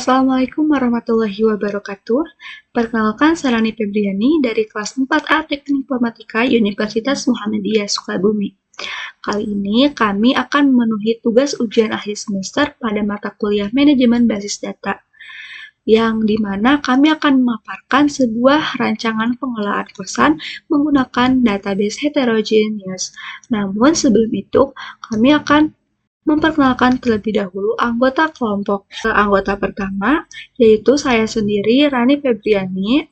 Assalamualaikum warahmatullahi wabarakatuh. Perkenalkan, saya Rani Febriani dari kelas 4A Teknik Informatika Universitas Muhammadiyah Sukabumi. Kali ini kami akan memenuhi tugas ujian akhir semester pada mata kuliah Manajemen Basis Data, yang dimana kami akan memaparkan sebuah rancangan pengelolaan kosan menggunakan database heterogeneous. Namun sebelum itu, kami akan memperkenalkan terlebih dahulu anggota kelompok. Anggota pertama yaitu saya sendiri, Rani Febriani.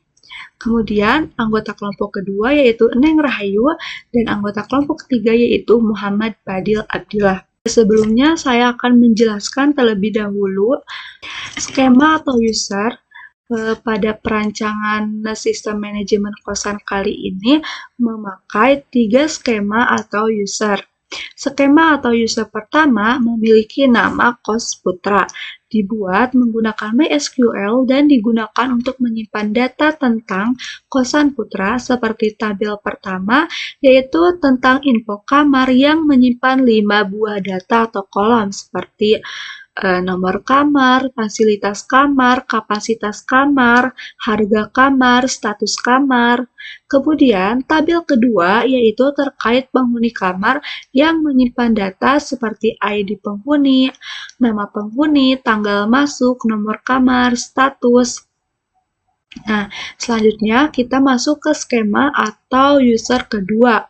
Kemudian anggota kelompok kedua yaitu Neng Rahayu, dan anggota kelompok ketiga yaitu Muhammad Fadil Abdillah. Sebelumnya saya akan menjelaskan terlebih dahulu skema atau user pada perancangan sistem manajemen kosan kali ini memakai 3 skema atau user. Skema atau user pertama memiliki nama kos putra, dibuat menggunakan MySQL dan digunakan untuk menyimpan data tentang kosan putra seperti tabel pertama, yaitu tentang info kamar yang menyimpan 5 buah data atau kolom seperti nomor kamar, fasilitas kamar, kapasitas kamar, harga kamar, status kamar. Kemudian, tabel kedua yaitu terkait penghuni kamar yang menyimpan data seperti ID penghuni, nama penghuni, tanggal masuk, nomor kamar, status. Nah, selanjutnya kita masuk ke skema atau user kedua.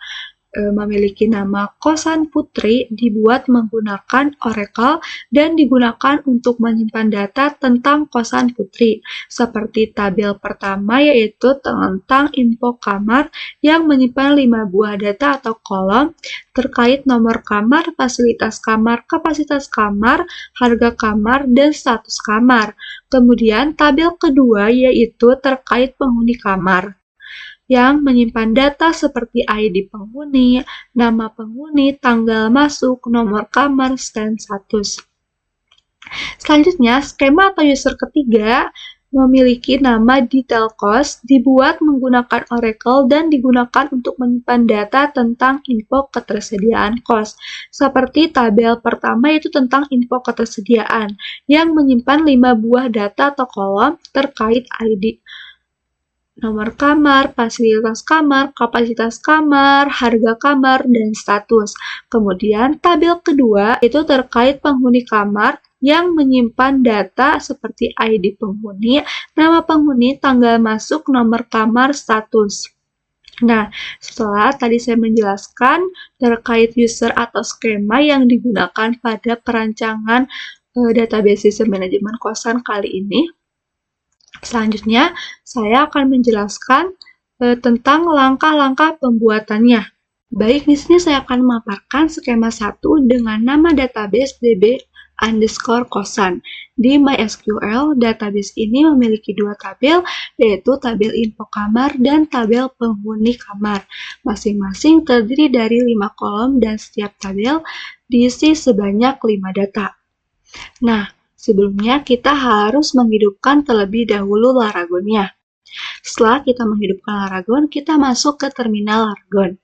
Memiliki nama kosan putri, dibuat menggunakan Oracle dan digunakan untuk menyimpan data tentang kosan putri seperti tabel pertama yaitu tentang info kamar yang menyimpan 5 buah data atau kolom terkait nomor kamar, fasilitas kamar, kapasitas kamar, harga kamar, dan status kamar. Kemudian tabel kedua yaitu terkait penghuni kamar yang menyimpan data seperti ID penghuni, nama penghuni, tanggal masuk, nomor kamar, dan status. Selanjutnya, skema atau user ketiga memiliki nama detail cost, dibuat menggunakan Oracle dan digunakan untuk menyimpan data tentang info ketersediaan kos. Seperti tabel pertama yaitu tentang info ketersediaan, yang menyimpan 5 buah data atau kolom terkait ID, nomor kamar, fasilitas kamar, kapasitas kamar, harga kamar, dan status. Kemudian tabel kedua itu terkait penghuni kamar yang menyimpan data seperti ID penghuni, nama penghuni, tanggal masuk, nomor kamar, status. Nah, setelah tadi saya menjelaskan terkait user atau skema yang digunakan pada perancangan database sistem manajemen kosan kali ini, selanjutnya, saya akan menjelaskan tentang langkah-langkah pembuatannya. Baik, di sini saya akan memaparkan skema 1 dengan nama database db_kosan. Di MySQL, database ini memiliki 2 tabel, yaitu tabel info kamar dan tabel penghuni kamar. Masing-masing terdiri dari 5 kolom dan setiap tabel diisi sebanyak 5 data. Nah, sebelumnya kita harus menghidupkan terlebih dahulu Laragonnya. Setelah kita menghidupkan Laragon, kita masuk ke terminal Laragon.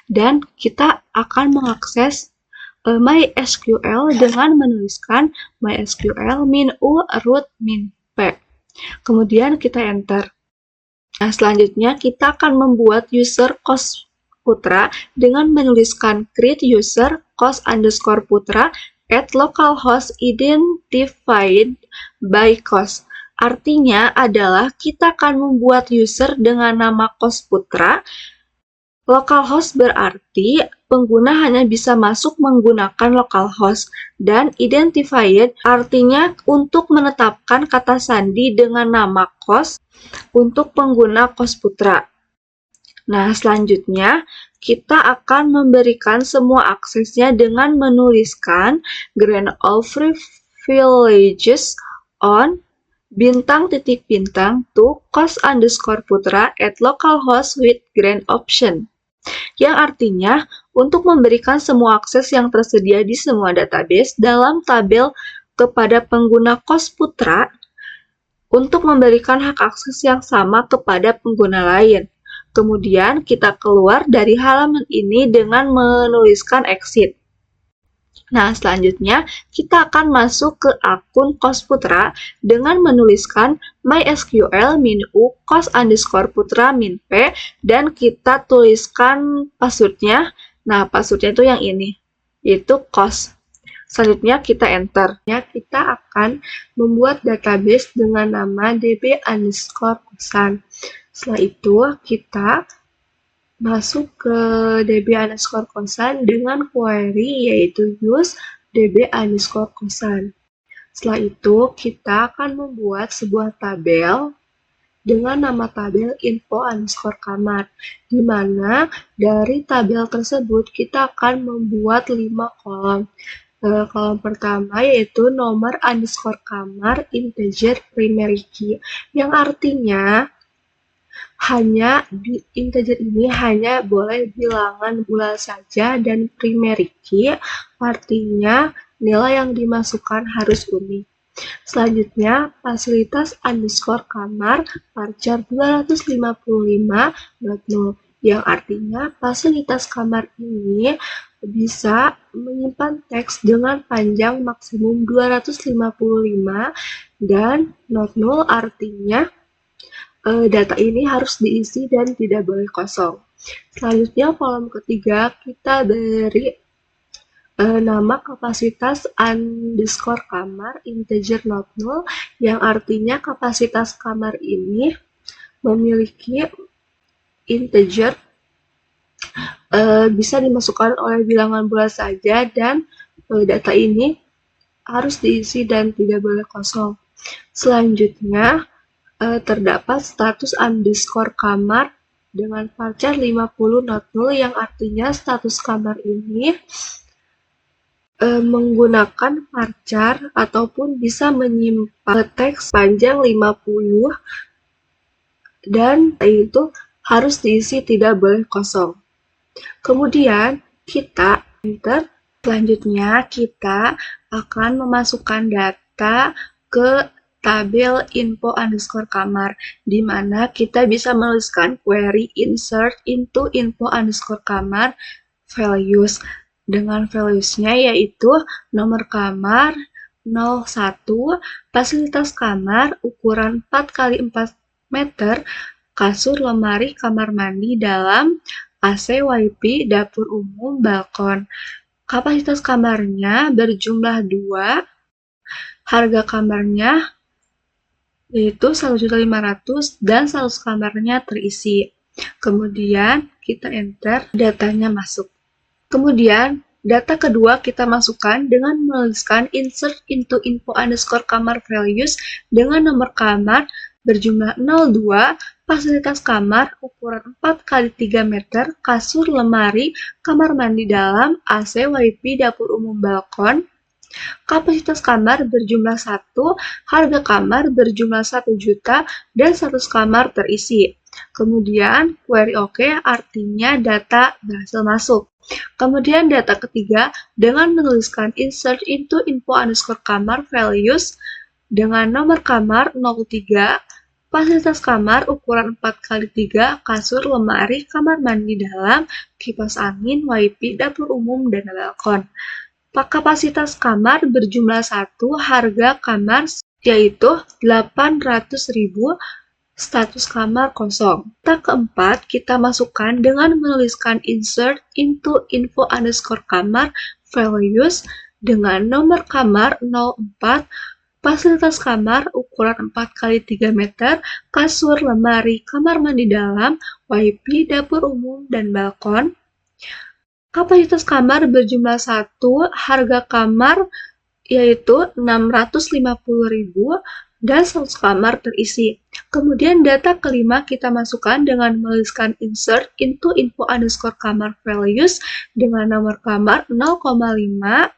Dan kita akan mengakses MySQL dengan menuliskan MySQL -u root -p. Kemudian kita enter. Nah, selanjutnya kita akan membuat user kos putra dengan menuliskan create user kos_putra at localhost identified by cost. Artinya adalah kita akan membuat user dengan nama kos putra. Localhost berarti pengguna hanya bisa masuk menggunakan localhost, dan identified artinya untuk menetapkan kata sandi dengan nama kos untuk pengguna kos putra. Nah, selanjutnya kita akan memberikan semua aksesnya dengan menuliskan grant all privileges on *** to kos_putra at localhost with grant option. Yang artinya untuk memberikan semua akses yang tersedia di semua database dalam tabel kepada pengguna kos putra untuk memberikan hak akses yang sama kepada pengguna lain. Kemudian kita keluar dari halaman ini dengan menuliskan exit. Nah, selanjutnya kita akan masuk ke akun Kos Putra dengan menuliskan MySQL -u kos_putra -p dan kita tuliskan passwordnya. Nah, passwordnya itu yang ini, yaitu kos. Selanjutnya kita enter. Kita akan membuat database dengan nama db_kosan. Setelah itu kita masuk ke db_kosan dengan query yaitu use db_kosan. Setelah itu kita akan membuat sebuah tabel dengan nama tabel info_kamar, di mana dari tabel tersebut kita akan membuat 5 kolom. Kolom pertama yaitu nomor underscore kamar integer primary key, yang artinya integer ini hanya boleh bilangan bulat saja, dan primary key artinya nilai yang dimasukkan harus unik. Selanjutnya, fasilitas underscore kamar varchar 255.0, yang artinya fasilitas kamar ini bisa menyimpan teks dengan panjang maksimum 255 dan not null artinya data ini harus diisi dan tidak boleh kosong. Selanjutnya, kolom ketiga kita beri nama kapasitas underscore kamar integer not null, yang artinya kapasitas kamar ini memiliki integer, bisa dimasukkan oleh bilangan bulat saja, dan data ini harus diisi dan tidak boleh kosong. Selanjutnya, terdapat status underscore kamar dengan varchar 50 not null, yang artinya status kamar ini menggunakan varchar ataupun bisa menyimpan teks panjang 50 dan itu harus diisi, tidak boleh kosong. Kemudian kita enter. Selanjutnya kita akan memasukkan data ke tabel info_kamar, di mana kita bisa menuliskan query insert into info_kamar values, dengan values-nya yaitu nomor kamar 01, fasilitas kamar ukuran 4x4 meter, kasur, lemari, kamar mandi dalam, AC, WiFi, dapur umum, balkon. Kapasitas kamarnya berjumlah 2, harga kamarnya yaitu 1.500.000 dan 100 kamarnya terisi. Kemudian kita enter, datanya masuk. Kemudian data kedua kita masukkan dengan menuliskan insert into info_kamar values dengan nomor kamar berjumlah 02, fasilitas kamar ukuran 4x3 meter, kasur, lemari, kamar mandi dalam, AC, WiFi, dapur umum, balkon. Kapasitas kamar berjumlah 1, harga kamar berjumlah 1 juta, dan 100 kamar terisi. Kemudian query OK artinya data berhasil masuk. Kemudian data ketiga dengan menuliskan insert into info_kamar values dengan nomor kamar 03, fasilitas kamar ukuran 4x3, kasur, lemari, kamar mandi dalam, kipas angin, WiFi, dapur umum, dan balkon. Kapasitas kamar berjumlah 1, harga kamar yaitu 800.000, status kamar kosong. Data keempat kita masukkan dengan menuliskan insert into info_kamar values dengan nomor kamar 04, fasilitas kamar ukuran 4x3 meter, kasur, lemari, kamar mandi dalam, WiFi, dapur umum, dan balkon. Kapasitas kamar berjumlah 1, harga kamar yaitu 650.000 dan 100 kamar terisi. Kemudian data kelima kita masukkan dengan menuliskan insert into info_kamar values dengan nomor kamar 0,5,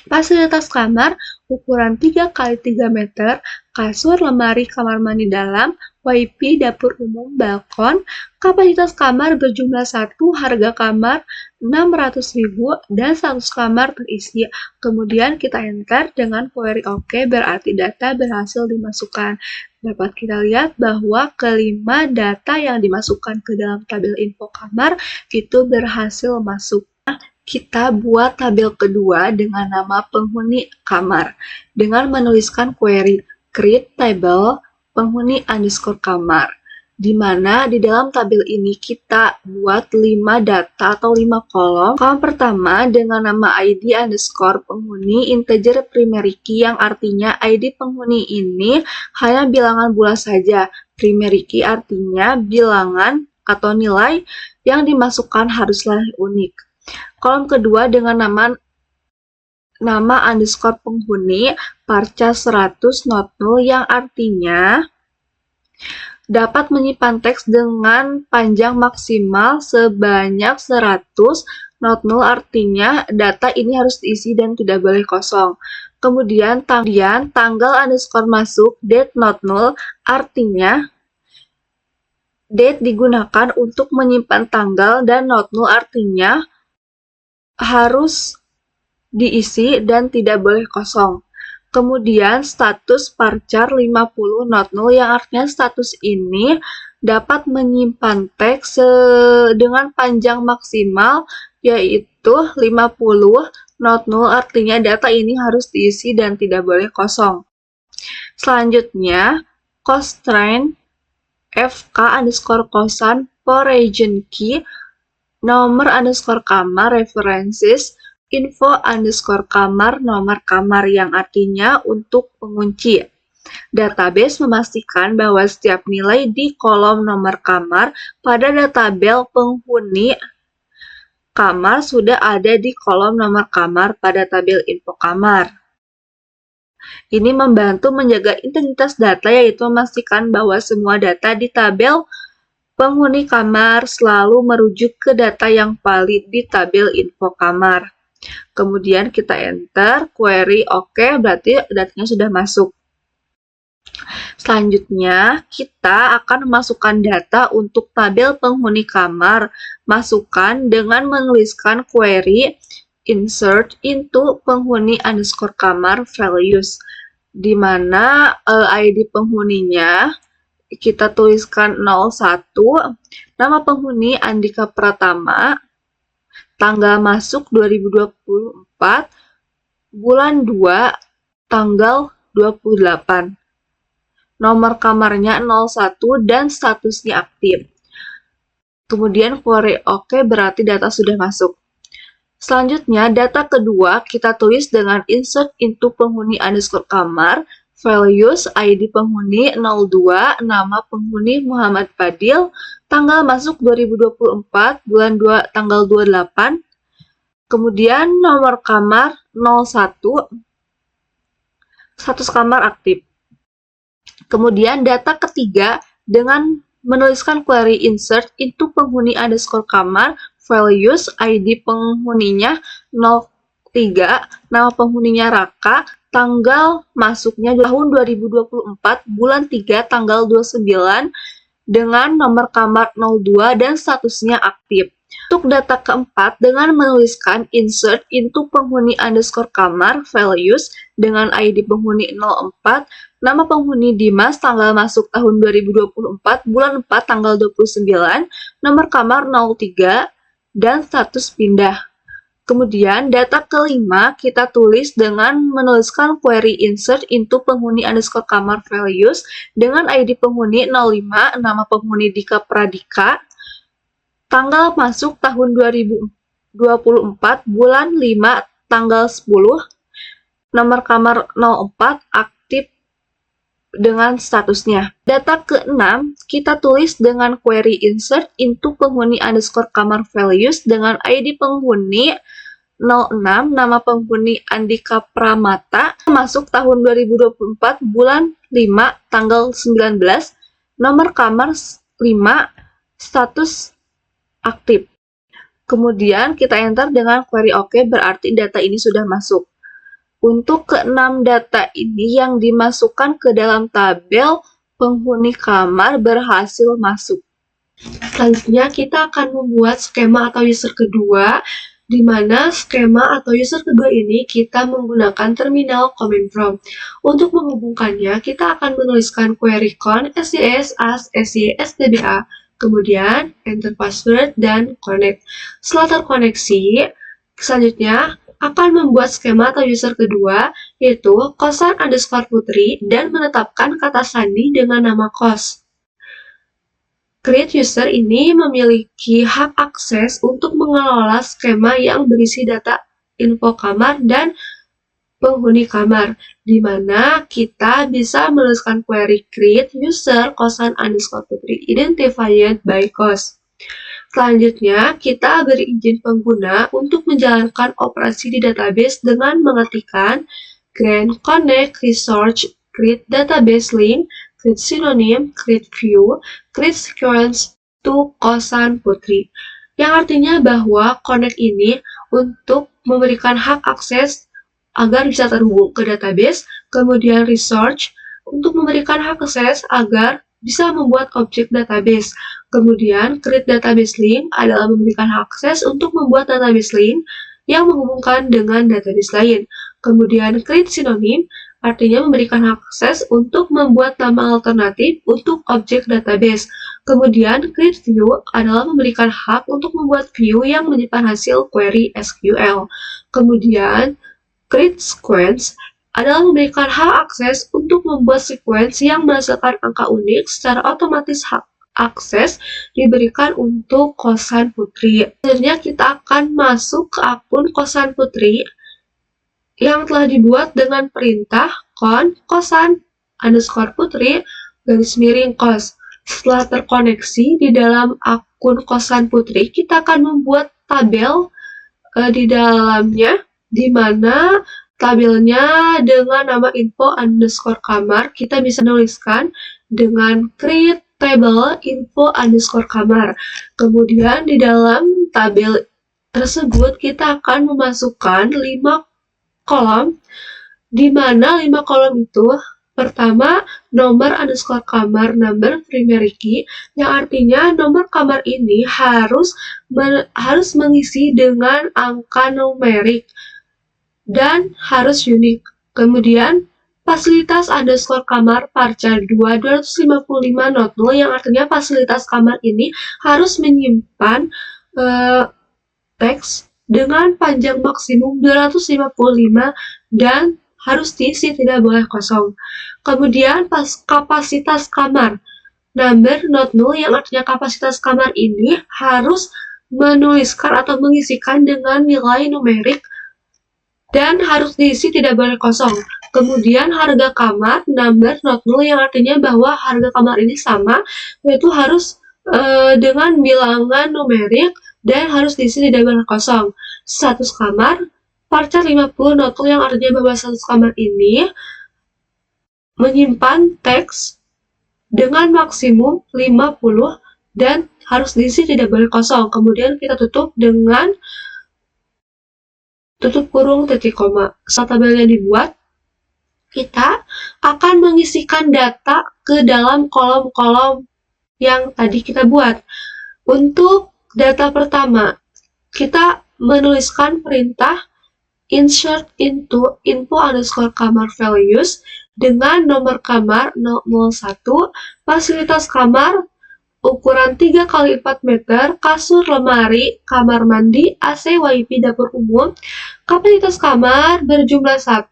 fasilitas kamar ukuran 3x3 meter, kasur, lemari, kamar mandi dalam, WiFi, dapur umum, balkon. Kapasitas kamar berjumlah 1, harga kamar 600.000 dan 100 kamar terisi. Kemudian kita enter dengan query OK, berarti data berhasil dimasukkan. Dapat kita lihat bahwa kelima data yang dimasukkan ke dalam tabel info kamar itu berhasil masuk. Kita buat tabel kedua dengan nama penghuni kamar dengan menuliskan query create table penghuni underscore kamar, di mana di dalam tabel ini kita buat 5 data atau 5 kolom. Kolom pertama dengan nama ID underscore penghuni integer primary key, yang artinya ID penghuni ini hanya bilangan bulat saja. Primary key artinya bilangan atau nilai yang dimasukkan haruslah unik. Kolom kedua dengan nama underscore penghuni parca 100 not null, yang artinya dapat menyimpan teks dengan panjang maksimal sebanyak 100 not null, artinya data ini harus diisi dan tidak boleh kosong. Kemudian tanggal underscore masuk date not null, artinya date digunakan untuk menyimpan tanggal dan not null artinya harus diisi dan tidak boleh kosong. Kemudian status parchar 50 not null, yang artinya status ini dapat menyimpan teks dengan panjang maksimal yaitu 50 not null, artinya data ini harus diisi dan tidak boleh kosong. Selanjutnya, constraint fk underscore kosan for region key nomor underscore kamar references info underscore kamar nomor kamar, yang artinya untuk pengunci. Database memastikan bahwa setiap nilai di kolom nomor kamar pada databel penghuni kamar sudah ada di kolom nomor kamar pada tabel info kamar. Ini membantu menjaga integritas data, yaitu memastikan bahwa semua data di tabel penghuni kamar selalu merujuk ke data yang valid di tabel info kamar. Kemudian kita enter, query oke, berarti datanya sudah masuk. Selanjutnya, kita akan memasukkan data untuk tabel penghuni kamar. Masukkan dengan menuliskan query insert into penghuni underscore kamar values, di mana ID penghuninya kita tuliskan 01, nama penghuni Andika Pratama, tanggal masuk 2024, bulan 2, tanggal 28, nomor kamarnya 01 dan statusnya aktif. Kemudian query oke, berarti data sudah masuk. Selanjutnya, data kedua kita tulis dengan insert into penghuni underscore kamar, values ID penghuni 02, nama penghuni Muhammad Fadil, tanggal masuk 2024, bulan 2, tanggal 28, kemudian nomor kamar 01, status kamar aktif. Kemudian data ketiga dengan menuliskan query insert into penghuni underscore kamar, values ID penghuninya 03, nama penghuninya Raka, tanggal masuknya tahun 2024, bulan 3, tanggal 29, dengan nomor kamar 02 dan statusnya aktif. Untuk data keempat, dengan menuliskan insert into penghuni underscore kamar, values, dengan ID penghuni 04, nama penghuni Dimas, tanggal masuk tahun 2024, bulan 4, tanggal 29, nomor kamar 03, dan status pindah. Kemudian data kelima kita tulis dengan menuliskan query insert into penghuni underscore kamar values dengan ID penghuni 05, nama penghuni Dika Pradika, tanggal masuk tahun 2024, bulan 5, tanggal 10, nomor kamar 04 aktif dengan statusnya. Data ke-6 kita tulis dengan query insert into penghuni underscore kamar values dengan ID penghuni 06, nama penghuni Andika Pramata, masuk tahun 2024, bulan 5, tanggal 19, nomor kamar 5, status aktif. Kemudian kita enter dengan query oke, berarti data ini sudah masuk. Untuk ke-6 data ini yang dimasukkan ke dalam tabel penghuni kamar berhasil masuk. Selanjutnya kita akan membuat skema atau user kedua, di mana skema atau user kedua ini kita menggunakan terminal command prompt. Untuk menghubungkannya, kita akan menuliskan query con sys as sysdba, kemudian enter password dan connect. Setelah terkoneksi, Selanjutnya, akan membuat skema atau user kedua, yaitu kosan_putri dan menetapkan kata sandi dengan nama kos. Create user ini memiliki hak akses untuk mengelola skema yang berisi data info kamar dan penghuni kamar, di mana kita bisa menuliskan query create user kosan_putri identified by kos. Selanjutnya, kita beri izin pengguna untuk menjalankan operasi di database dengan mengetikkan grant, connect, research, create database link, create synonym, create view, create sequence to kosan putri. Yang artinya bahwa connect ini untuk memberikan hak akses agar bisa terhubung ke database, kemudian research untuk memberikan hak akses agar bisa membuat objek database. Kemudian, create database link adalah memberikan akses untuk membuat database link yang menghubungkan dengan database lain. Kemudian, create synonym artinya memberikan akses untuk membuat nama alternatif untuk objek database. Kemudian, create view adalah memberikan hak untuk membuat view yang menyimpan hasil query SQL. Kemudian, create sequence adalah memberikan hak akses untuk membuat sequence yang menghasilkan angka unik secara otomatis. Hak akses diberikan untuk kosan putri. Selanjutnya kita akan masuk ke akun kosan putri yang telah dibuat dengan perintah kosan_putri _kos. Setelah terkoneksi di dalam akun kosan putri, kita akan membuat tabel di dalamnya, di mana tabelnya dengan nama info_kamar, kita bisa menuliskan dengan create table info_kamar. Kemudian di dalam tabel tersebut kita akan memasukkan 5 kolom, di mana 5 kolom itu pertama, nomor_kamar number primary key, yang artinya nomor kamar ini harus mengisi dengan angka numerik dan harus unik. Kemudian, fasilitas_kamar parcal 255 not null, yang artinya fasilitas kamar ini harus menyimpan teks dengan panjang maksimum 255 dan harus diisi, tidak boleh kosong. Kemudian kapasitas kamar number not null, yang artinya kapasitas kamar ini harus menuliskan atau mengisikan dengan nilai numerik dan harus diisi, tidak boleh kosong. Kemudian harga kamar number not null, yang artinya bahwa harga kamar ini sama, yaitu harus dengan bilangan numerik dan harus diisi, tidak boleh kosong. Status kamar parcal 50 not null, yang artinya bahwa status kamar ini menyimpan teks dengan maksimum 50 dan harus diisi, tidak boleh kosong. Kemudian kita tutup dengan tutup kurung titik koma. Setelah tabelnya dibuat, kita akan mengisikan data ke dalam kolom-kolom yang tadi kita buat. Untuk data pertama, kita menuliskan perintah insert into info_kamar values dengan nomor kamar 001, fasilitas kamar ukuran 3x4 meter, kasur, lemari, kamar mandi, AC, WiFi, dapur umum, kapasitas kamar berjumlah 1,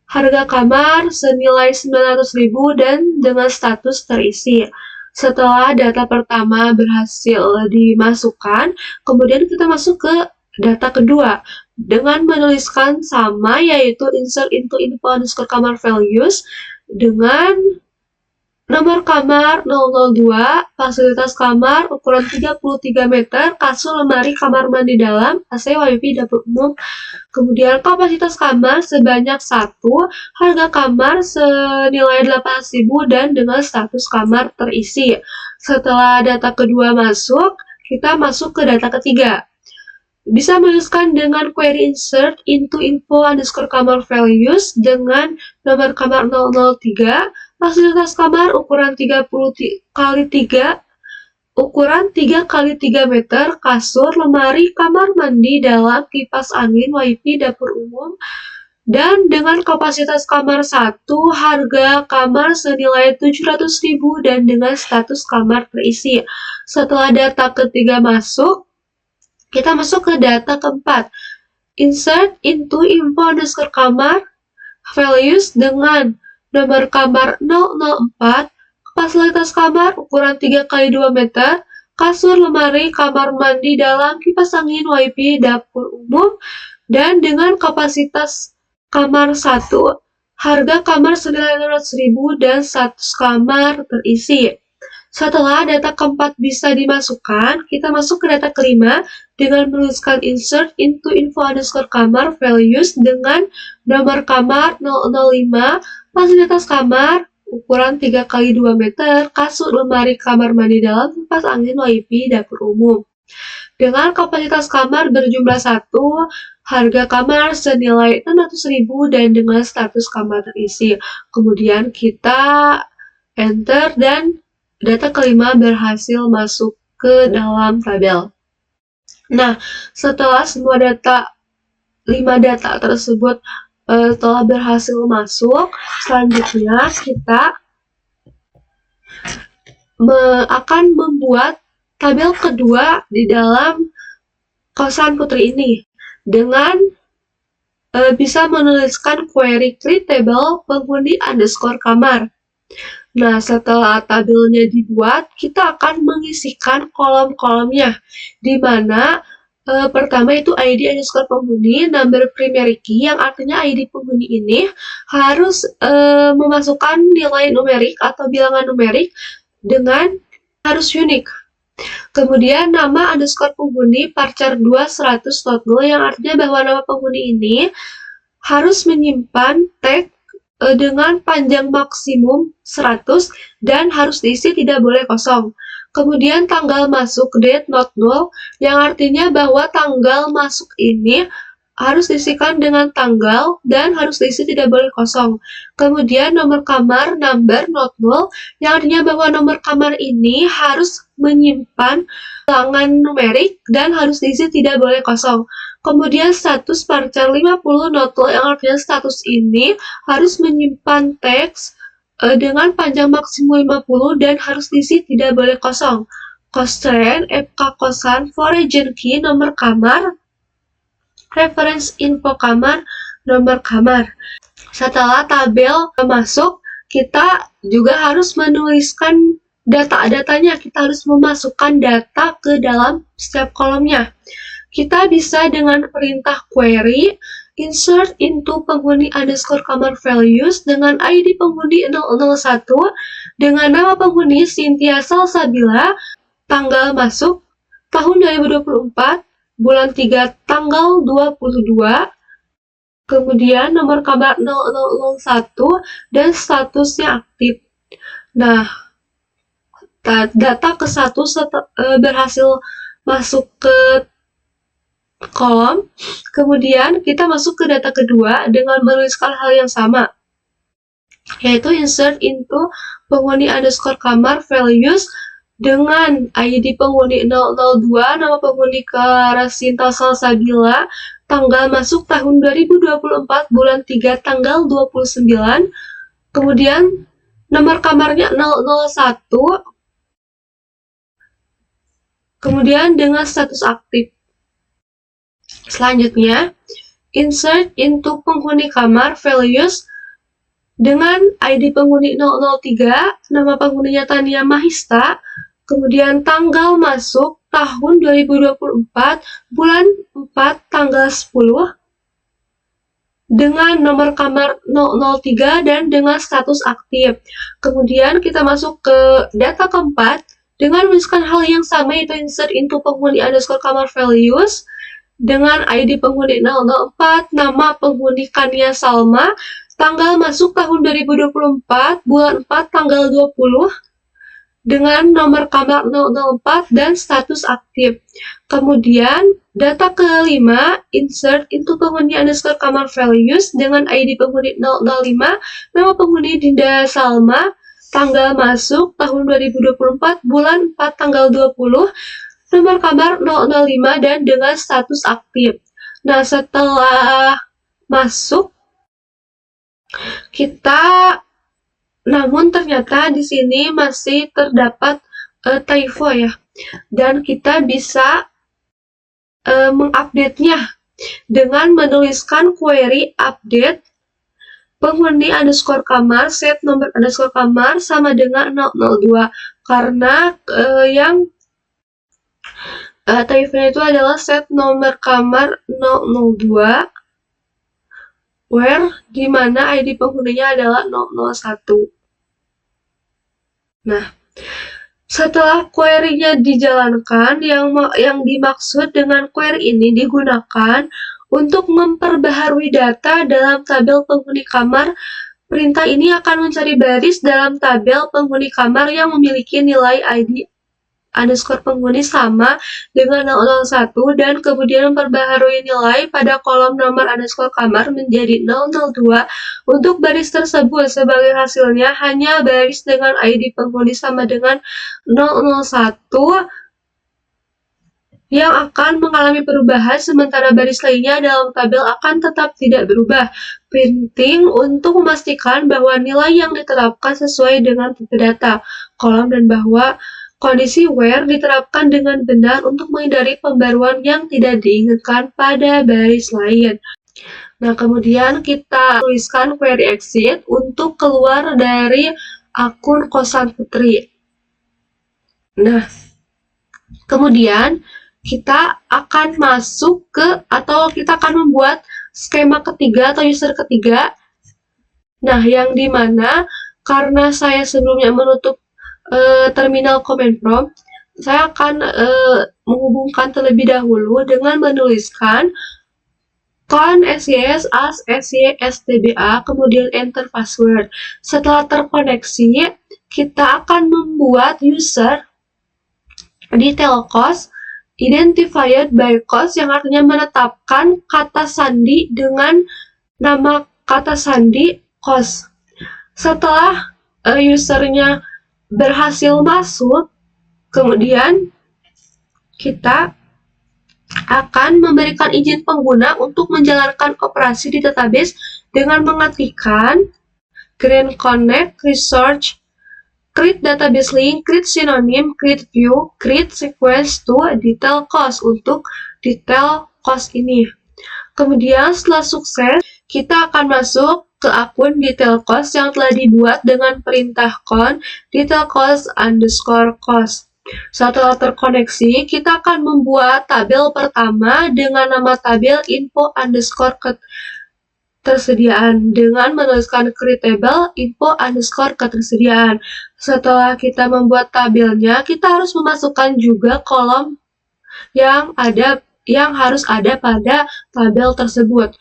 harga kamar senilai 900.000 dan dengan status terisi. Setelah data pertama berhasil dimasukkan, kemudian kita masuk ke data kedua dengan menuliskan sama, yaitu insert into info_kamar values dengan nomor kamar 002, fasilitas kamar ukuran 33 meter, kasur, lemari, kamar mandi dalam, AC, WiFi, dapur umum. Kemudian kapasitas kamar sebanyak 1, harga kamar senilai 800.000 dan dengan status kamar terisi. Setelah data kedua masuk, kita masuk ke data ketiga. Bisa menuliskan dengan query insert into info_kamar values dengan nomor kamar 003, fasilitas kamar ukuran 30x3 ukuran 3x3 meter, kasur, lemari, kamar mandi dalam, kipas angin, WiFi, dapur umum, dan dengan kapasitas kamar 1, harga kamar senilai 700.000 dan dengan status kamar terisi. Setelah data ketiga masuk, Kita masuk ke data keempat. Insert into info underscore kamar values dengan nomor kamar 004, fasilitas kamar ukuran 3x2 meter, kasur, lemari, kamar mandi dalam, kipas angin, wifi, dapur umum, dan dengan kapasitas kamar 1, harga kamar 900.000 dan 100 kamar terisi. Setelah data keempat bisa dimasukkan, kita masuk ke data kelima dengan menuliskan insert into info underscore kamar values dengan nomor kamar 005, fasilitas kamar ukuran 3x2 meter, kasur, lemari, kamar mandi dalam, kipas angin, wifi, dapur umum. Dengan kapasitas kamar berjumlah 1, harga kamar senilai 600.000 dan dengan status kamar terisi. Kemudian kita enter dan data kelima berhasil masuk ke dalam tabel. Nah, setelah semua 5 data tersebut telah berhasil masuk, selanjutnya kita akan membuat tabel kedua di dalam kosan putri ini dengan bisa menuliskan query create table penghuni underscore kamar. Nah, setelah tabelnya dibuat, kita akan mengisikan kolom-kolomnya, di mana pertama itu ID underscore penghuni, number primary key, yang artinya ID penghuni ini harus memasukkan nilai numerik atau bilangan numerik dengan harus unik. Kemudian nama underscore penghuni parchar 2 100 yang artinya bahwa nama penghuni ini harus menyimpan tag dengan panjang maksimum 100 dan harus diisi, tidak boleh kosong. Kemudian tanggal masuk date not null yang artinya bahwa tanggal masuk ini harus diisikan dengan tanggal dan harus diisi, tidak boleh kosong. Kemudian nomor kamar number not null yang artinya bahwa nomor kamar ini harus menyimpan bilangan numerik dan harus diisi, tidak boleh kosong. Kemudian status parchar 50 not null yang artinya status ini harus menyimpan teks dengan panjang maksimum 50 dan harus diisi, tidak boleh kosong. Constraint FK kosan for region key nomor kamar, reference info kamar, nomor kamar. Setelah tabel masuk, kita juga harus menuliskan data-datanya. Kita harus memasukkan data ke dalam setiap kolomnya. Kita bisa dengan perintah query insert into penghuni underscore kamar values dengan ID penghuni 001 dengan nama penghuni Cynthia Salsabila, tanggal masuk tahun 2024, bulan 3 tanggal 22, kemudian nomor kamar 0001 dan statusnya aktif. Nah, data ke-1 berhasil masuk ke kolom, kemudian kita masuk ke data kedua dengan menuliskan hal yang sama, yaitu insert into penghuni underscore kamar values dengan ID penghuni 002, nama penghuni Clara Sinta Salsabila, tanggal masuk tahun 2024, bulan 3 tanggal 29, kemudian nomor kamarnya 001, kemudian dengan status aktif. Selanjutnya, insert into penghuni kamar values dengan ID penghuni 003, nama penghuninya Tania Mahista, kemudian tanggal masuk tahun 2024, bulan 4 tanggal 10, dengan nomor kamar 003 dan dengan status aktif. Kemudian kita masuk ke data keempat dengan menuliskan hal yang sama, yaitu insert into penghuni underscore kamar values dengan ID penghuni 004, nama penghuni Kania Salma, tanggal masuk tahun 2024, bulan 4 tanggal 20, dengan nomor kamar 004 dan status aktif. Kemudian data kelima, insert into penghuni underscore kamar values dengan ID penghuni 005, nama penghuni Dinda Salma, tanggal masuk tahun 2024, bulan 4 tanggal 20, nomor kamar 005 dan dengan status aktif. Nah, setelah masuk, namun ternyata di sini masih terdapat typo ya, dan kita bisa mengupdate-nya dengan menuliskan query update penghuni underscore kamar set nomor underscore kamar sama dengan 002 karena yang type-nya itu adalah set nomor kamar 002 where dimana ID penghuninya adalah 001. Nah, setelah query-nya dijalankan, yang dimaksud dengan query ini digunakan untuk memperbaharui data dalam tabel penghuni kamar. Perintah ini akan mencari baris dalam tabel penghuni kamar yang memiliki nilai ID underscore penghuni sama dengan 001 dan kemudian memperbaharui nilai pada kolom nomor underscore kamar menjadi 002. Untuk baris tersebut sebagai hasilnya hanya baris dengan ID penghuni sama dengan 001 yang akan mengalami perubahan, sementara baris lainnya dalam tabel akan tetap tidak berubah. Penting untuk memastikan bahwa nilai yang diterapkan sesuai dengan tipe data kolom dan bahwa kondisi where diterapkan dengan benar untuk menghindari pembaruan yang tidak diinginkan pada baris lain. Nah, kemudian kita tuliskan query exit untuk keluar dari akun kosan putri. Nah, kemudian kita akan masuk ke atau kita akan membuat skema ketiga atau user ketiga. Nah, yang dimana karena saya sebelumnya menutup terminal command prompt, saya akan menghubungkan terlebih dahulu dengan menuliskan sys as systba kemudian enter password. Setelah terkoneksi, kita akan membuat user detail cost identified by cost yang artinya menetapkan kata sandi dengan nama kata sandi cost. Setelah usernya berhasil masuk, kemudian kita akan memberikan izin pengguna untuk menjalankan operasi di database dengan mengetikkan green connect research create database link, create synonym, create view, create sequence to detail cost untuk detail cost ini. Kemudian setelah sukses, kita akan masuk ke akun detail cost yang telah dibuat dengan perintah con detail cost underscore cost. Setelah terkoneksi, kita akan membuat tabel pertama dengan nama tabel info underscore ketersediaan dengan menuliskan create table info underscore ketersediaan. Setelah kita membuat tabelnya, kita harus memasukkan juga kolom yang harus ada pada tabel tersebut.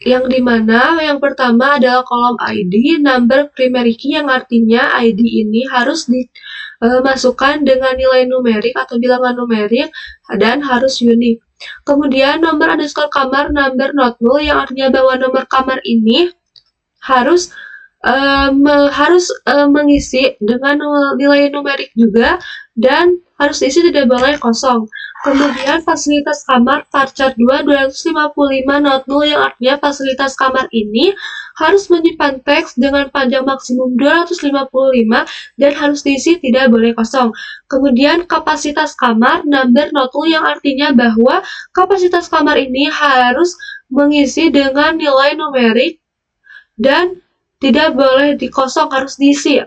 Yang dimana yang pertama adalah kolom ID, number primary key yang artinya ID ini harus dimasukkan dengan nilai numerik atau bilangan numerik dan harus unik. Kemudian nomor underscore kamar, number not null yang artinya bahwa nomor kamar ini harus mengisi dengan nilai numerik juga dan harus diisi tidak boleh kosong. Kemudian fasilitas kamar varchar 2 255 not null yang artinya fasilitas kamar ini harus menyimpan teks dengan panjang maksimum 255 dan harus diisi tidak boleh kosong. Kemudian kapasitas kamar number not null yang artinya bahwa kapasitas kamar ini harus mengisi dengan nilai numerik dan tidak boleh dikosong, harus diisi.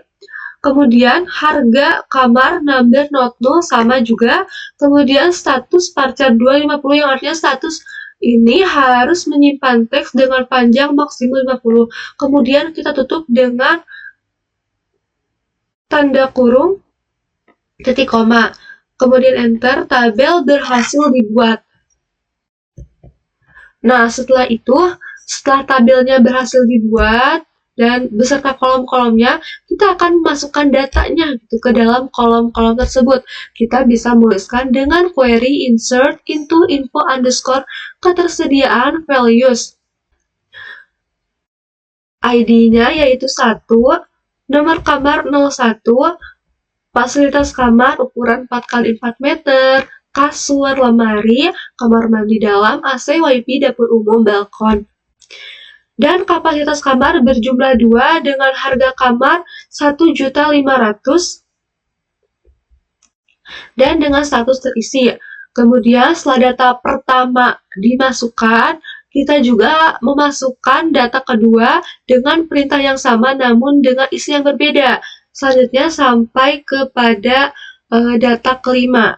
Kemudian harga kamar number not null sama juga. Kemudian status varchar 250 yang artinya status ini harus menyimpan teks dengan panjang maksimum 50. Kemudian kita tutup dengan tanda kurung titik koma. Kemudian enter, tabel berhasil dibuat. Nah, setelah itu, setelah tabelnya berhasil dibuat dan beserta kolom-kolomnya, kita akan memasukkan datanya gitu ke dalam kolom-kolom tersebut. Kita bisa menuliskan dengan query insert into info underscore ketersediaan values. ID-nya yaitu 1, nomor kamar 01, fasilitas kamar ukuran 4x4 meter, kasur, lemari, kamar mandi dalam, AC, WiFi, dapur umum, balkon. Dan kapasitas kamar berjumlah 2 dengan harga kamar 1.500.000 dan dengan status terisi. Kemudian setelah data pertama dimasukkan, kita juga memasukkan data kedua dengan perintah yang sama namun dengan isi yang berbeda. Selanjutnya sampai kepada data kelima.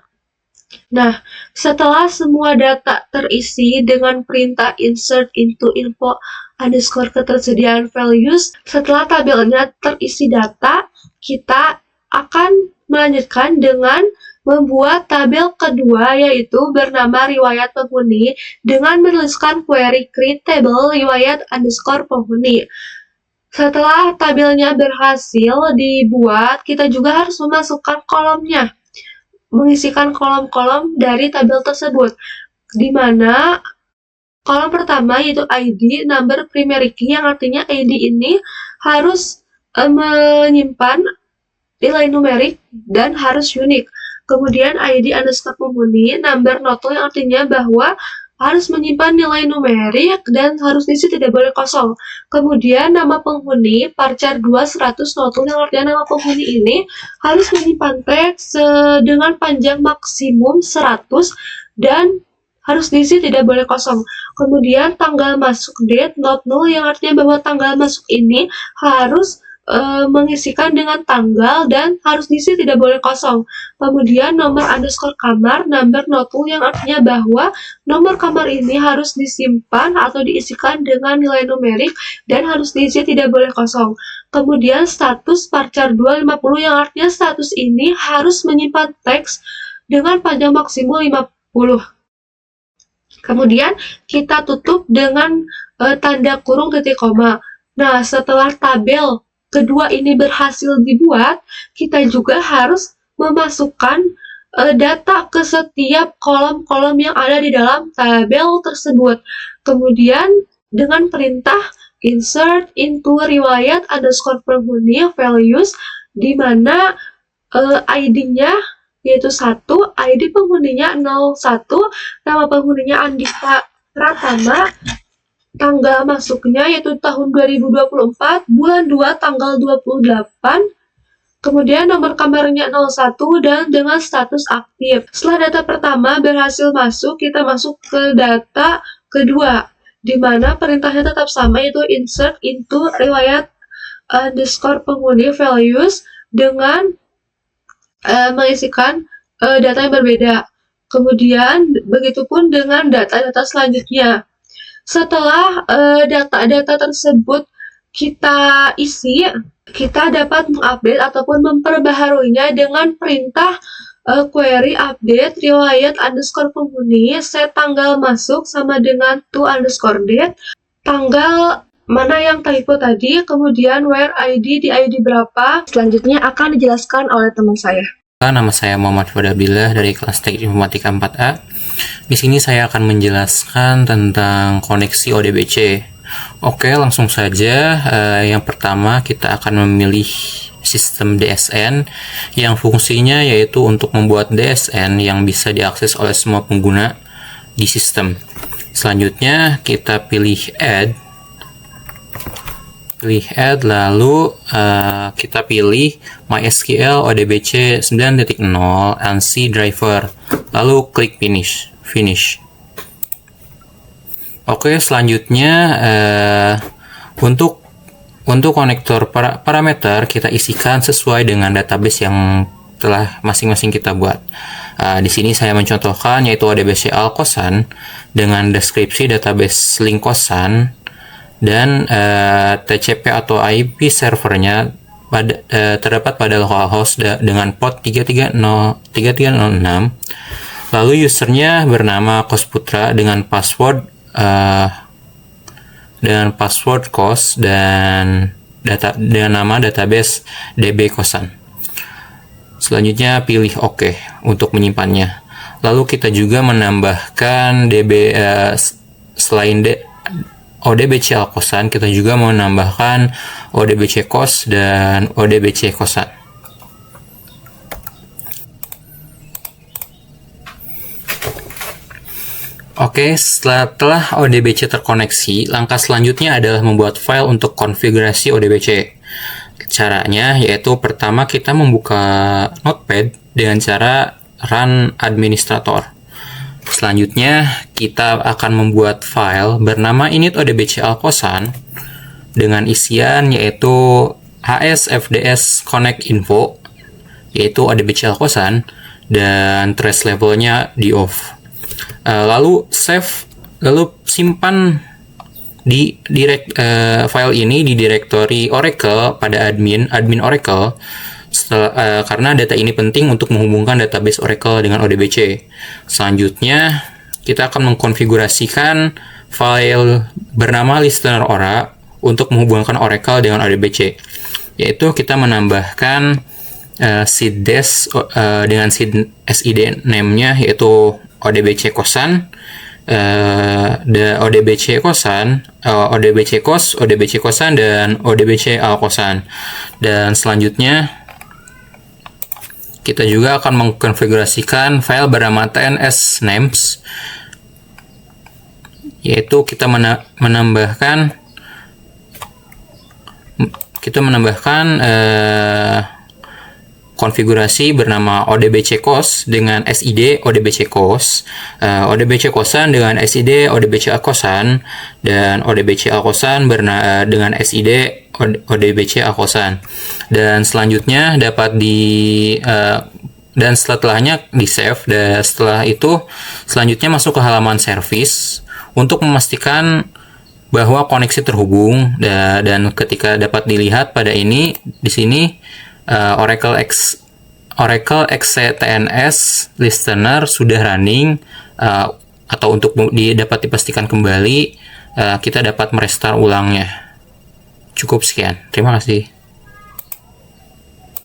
Nah, setelah semua data terisi dengan perintah insert into info underscore ketersediaan values, setelah tabelnya terisi data, kita akan melanjutkan dengan membuat tabel kedua yaitu bernama riwayat penghuni dengan menuliskan query create table riwayat underscore penghuni. Setelah tabelnya berhasil dibuat, kita juga harus memasukkan kolomnya, mengisikan kolom-kolom dari tabel tersebut, di mana kolom pertama yaitu ID, number primary key, yang artinya ID ini harus menyimpan nilai numerik dan harus unik. Kemudian ID underscore penghuni, number notul, yang artinya bahwa harus menyimpan nilai numerik dan harus diisi, tidak boleh kosong. Kemudian nama penghuni, parchar 2 100 notul, yang artinya nama penghuni ini harus menyimpan teks dengan panjang maksimum 100 dan harus diisi, tidak boleh kosong. Kemudian tanggal masuk date not null, yang artinya bahwa tanggal masuk ini harus mengisikan dengan tanggal dan harus diisi, tidak boleh kosong. Kemudian nomor underscore kamar, number notul, yang artinya bahwa nomor kamar ini harus disimpan atau diisikan dengan nilai numerik dan harus diisi, tidak boleh kosong. Kemudian status parchar 250, yang artinya status ini harus menyimpan teks dengan panjang maksimum 50. Kemudian kita tutup dengan tanda kurung titik koma. Nah, setelah tabel kedua ini berhasil dibuat, kita juga harus memasukkan data ke setiap kolom-kolom yang ada di dalam tabel tersebut. Kemudian dengan perintah insert into riwayat underscore penghuni values, di mana ID-nya yaitu 1, ID penghuninya 01, nama penghuninya Andika Pratama, tanggal masuknya yaitu tahun 2024, bulan 2 tanggal 28, kemudian nomor kamarnya 01 dan dengan status aktif. Setelah data pertama berhasil masuk, kita masuk ke data kedua, di mana perintahnya tetap sama yaitu insert into riwayat underscore penghuni values dengan mengisikan data yang berbeda. Kemudian begitupun dengan data-data selanjutnya. Setelah data-data tersebut kita isi, kita dapat mengupdate ataupun memperbaharuinya dengan perintah query update riwayat underscore penghuni, set tanggal masuk sama dengan to underscore date, tanggal mana yang typo tadi, kemudian where ID di ID berapa. Selanjutnya akan dijelaskan oleh teman saya. Nama saya Muhammad Fadabillah dari kelas Teknik Informatika 4A. Di sini saya akan menjelaskan tentang koneksi ODBC. Oke, langsung saja. Yang pertama kita akan memilih sistem DSN yang fungsinya yaitu untuk membuat DSN yang bisa diakses oleh semua pengguna di sistem. Selanjutnya kita pilih add, lalu kita pilih MySQL ODBC 9.0 ANSI driver, lalu klik finish. Oke, selanjutnya untuk konektor parameter kita isikan sesuai dengan database yang telah masing-masing kita buat. Di sini saya mencontohkan yaitu ODBC Alkosan dengan deskripsi database link kosan dan TCP atau IP servernya terdapat pada localhost dengan port 3306. Lalu usernya bernama Kosputra dengan password kos dan nama database DB kosan. Selanjutnya pilih OK untuk menyimpannya. Lalu kita juga menambahkan selain ODBC Alkosan, kita juga menambahkan ODBC kos dan ODBC kosan. Oke, setelah ODBC terkoneksi, langkah selanjutnya adalah membuat file untuk konfigurasi ODBC. Caranya yaitu pertama kita membuka Notepad dengan cara run administrator. Selanjutnya, kita akan membuat file bernama init.odbc alkosan dengan isian yaitu hs-fds connect info, yaitu odbc alkosan, dan trace levelnya di off. Lalu simpan di file ini di direktori Oracle pada admin Oracle, karena data ini penting untuk menghubungkan database Oracle dengan ODBC. Selanjutnya, kita akan mengkonfigurasikan file bernama listener Ora untuk menghubungkan Oracle dengan ODBC, yaitu kita menambahkan seed dash dengan seed SID name-nya yaitu ODBC kosan, ODBC kosan, ODBC kos, ODBC kosan, dan ODBC alkosan. Dan selanjutnya kita juga akan mengkonfigurasikan file bernama tns names, yaitu kita menambahkan konfigurasi bernama ODBC kos dengan SID ODBC kos, ODBC kosan dengan SID ODBC alkosan, dan ODBC alkosan dengan SID ODBC alkosan. Dan selanjutnya dan setelahnya di save, dan setelah itu selanjutnya masuk ke halaman service untuk memastikan bahwa koneksi terhubung, dan ketika dapat dilihat di sini Oracle XCTNS listener sudah running, atau untuk dapat dipastikan kembali, kita dapat merestart ulangnya. Cukup sekian, terima kasih.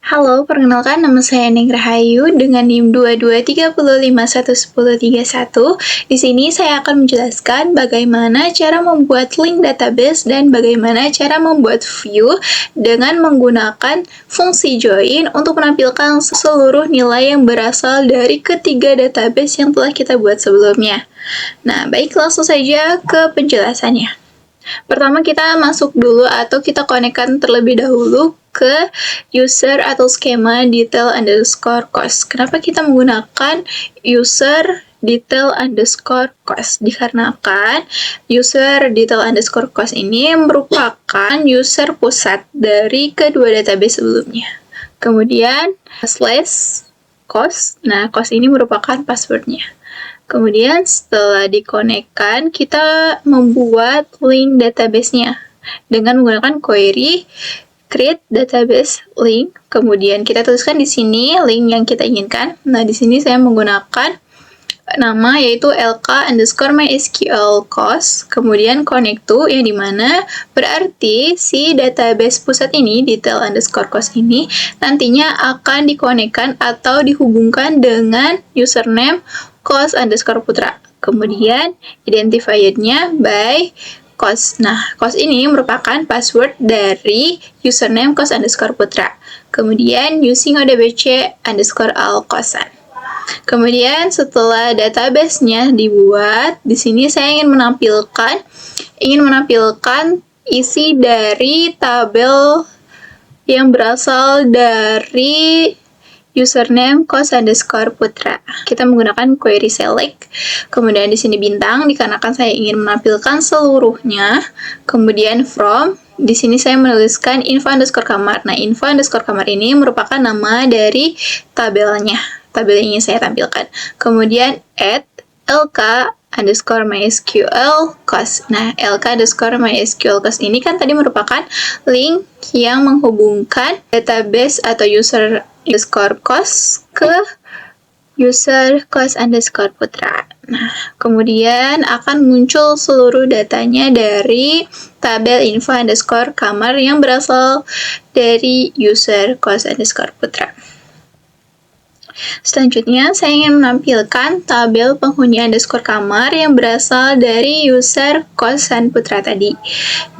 Halo, perkenalkan nama saya Neng Rahayu dengan NIM 2235111031. Di sini saya akan menjelaskan bagaimana cara membuat link database dan bagaimana cara membuat view dengan menggunakan fungsi join untuk menampilkan seluruh nilai yang berasal dari ketiga database yang telah kita buat sebelumnya. Nah, baik, langsung saja ke penjelasannya. Pertama, kita masuk dulu atau kita konekkan terlebih dahulu ke user atau skema detail underscore cost. Kenapa kita menggunakan user detail underscore cost? Dikarenakan user detail underscore cost ini merupakan user pusat dari kedua database sebelumnya. Kemudian slash cost, nah cost ini merupakan passwordnya. Kemudian setelah dikonekkan, kita membuat link database-nya dengan menggunakan query create database link. Kemudian kita tuliskan di sini link yang kita inginkan. Nah, di sini saya menggunakan nama yaitu lk_mysql cost, kemudian connect to, yang dimana berarti si database pusat ini, detail underscore cost ini, nantinya akan dikonekkan atau dihubungkan dengan username cost underscore putra. Kemudian identifier-nya by cost. Nah, cost ini merupakan password dari username cost underscore putra. Kemudian using odbc underscore alkosan. Kemudian setelah database-nya dibuat, di sini saya ingin menampilkan isi dari tabel yang berasal dari username cost underscore putra. Kita menggunakan query select, kemudian di sini bintang dikarenakan saya ingin menampilkan seluruhnya. Kemudian from, di sini saya menuliskan info underscore kamar. Nah, info underscore kamar ini merupakan nama dari tabelnya, tabel yang ingin saya tampilkan. Kemudian add lk underscore mysql cost. Nah, lk underscore mysql cost ini kan tadi merupakan link yang menghubungkan database atau user underscore cost ke user cost underscore putra. Nah, kemudian akan muncul seluruh datanya dari tabel info underscore kamar yang berasal dari user cost underscore putra. Selanjutnya, saya ingin menampilkan tabel penghuni underscore kamar yang berasal dari user kosan putra tadi.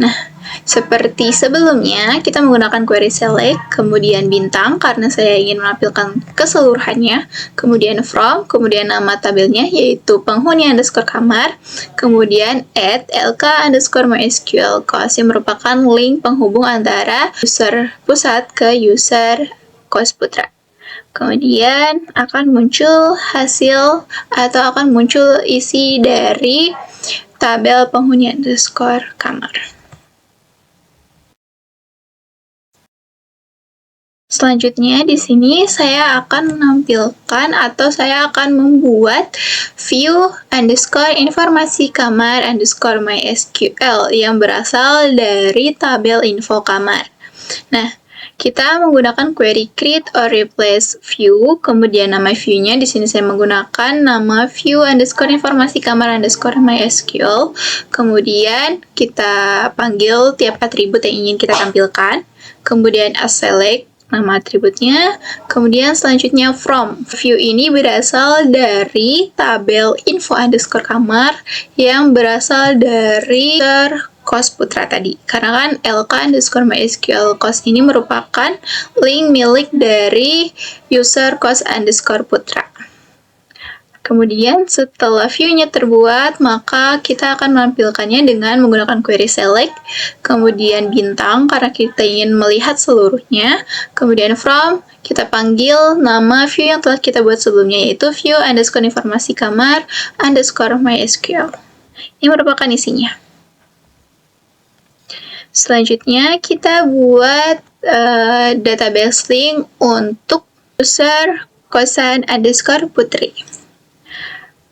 Nah, seperti sebelumnya, kita menggunakan query select, kemudian bintang karena saya ingin menampilkan keseluruhannya, kemudian from, kemudian nama tabelnya yaitu penghuni underscore kamar, kemudian add lk underscore mysql cost yang merupakan link penghubung antara user pusat ke user cost putra. Kemudian akan muncul hasil atau akan muncul isi dari tabel penghuni underscore kamar. Selanjutnya di sini saya akan menampilkan atau saya akan membuat view underscore informasi kamar underscore MySQL yang berasal dari tabel info kamar. Nah, kita menggunakan query create or replace view, kemudian nama view-nya di sini saya menggunakan nama view underscore informasi kamar underscore MySQL, kemudian kita panggil tiap atribut yang ingin kita tampilkan, kemudian select nama atributnya, kemudian selanjutnya from. View ini berasal dari tabel info underscore kamar yang berasal dari kos putra tadi. Karena kan lk underscore MySQL kos ini merupakan link milik dari user kos underscore putra. Kemudian setelah view-nya terbuat, maka kita akan menampilkannya dengan menggunakan query select, kemudian bintang karena kita ingin melihat seluruhnya, kemudian from, kita panggil nama view yang telah kita buat sebelumnya, yaitu view underscore informasi kamar underscore MySQL. Ini merupakan isinya. Selanjutnya kita buat database link untuk user kosan underscore putri.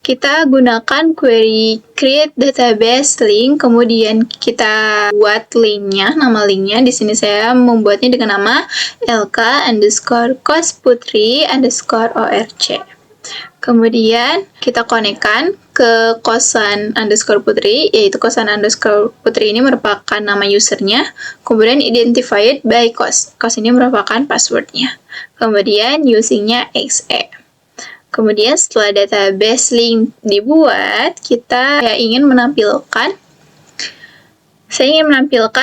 Kita gunakan query create database link, kemudian kita buat linknya, nama linknya. Di sini saya membuatnya dengan nama lk underscore kos putri underscore orc. Kemudian kita konekkan ke kosan underscore putri, yaitu kosan underscore putri ini merupakan nama usernya, kemudian identified by kos. Kos ini merupakan passwordnya. Kemudian usingnya xe. Kemudian setelah database link dibuat, saya ingin menampilkan